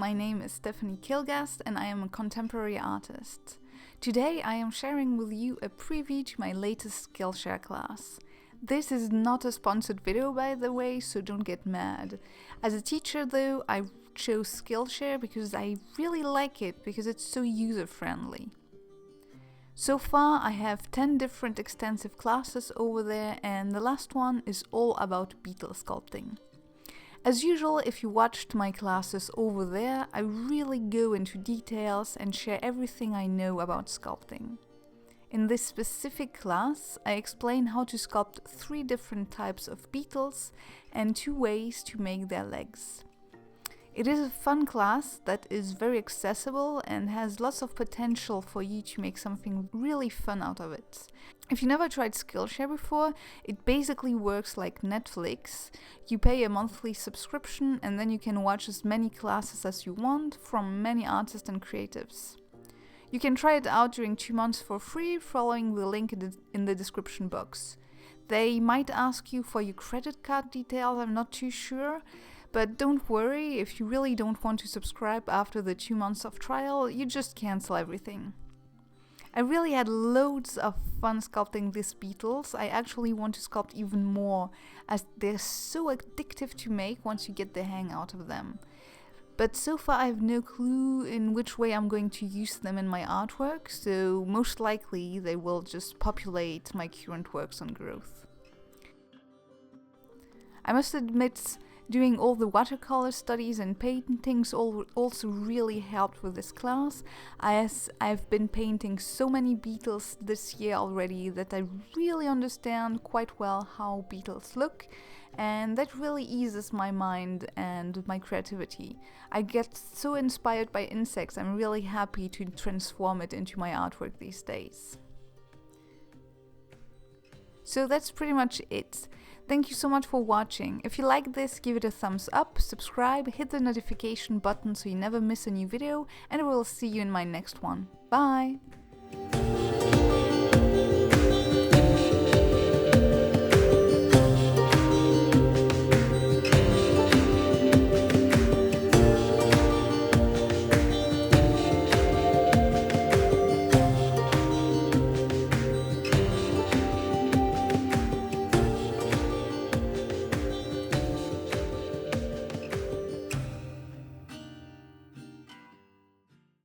my name is Stephanie Kilgast and I am a contemporary artist. Today I am sharing with you a preview to my latest Skillshare class. This is not a sponsored video, by the way, so don't get mad. As a teacher though, I chose Skillshare because I really like it, because it's so user-friendly. So far I have 10 different extensive classes over there, and the last one is all about beetle sculpting. As usual, if you watched my classes over there, I really go into details and share everything I know about sculpting. In this specific class, I explain how to sculpt 3 different types of beetles and 2 ways to make their legs. It is a fun class that is very accessible and has lots of potential for you to make something really fun out of it. If you never tried Skillshare before, it basically works like Netflix. You pay a monthly subscription and then you can watch as many classes as you want from many artists and creatives. You can try it out during 2 months for free, following the link in the description box. They might ask you for your credit card details, I'm not too sure. But don't worry, if you really don't want to subscribe after the 2 months of trial, you just cancel everything. I really had loads of fun sculpting these beetles. I actually want to sculpt even more, as they're so addictive to make once you get the hang out of them. But so far I have no clue in which way I'm going to use them in my artwork, so most likely they will just populate my current works on Growth. I must admit, doing all the watercolor studies and paintings also really helped with this class, as I've been painting so many beetles this year already that I really understand quite well how beetles look, and that really eases my mind and my creativity. I get so inspired by insects, I'm really happy to transform it into my artwork these days. So that's pretty much it. Thank you so much for watching. If you like this, give it a thumbs up, subscribe, hit the notification button so you never miss a new video, and I will see you in my next one. Bye!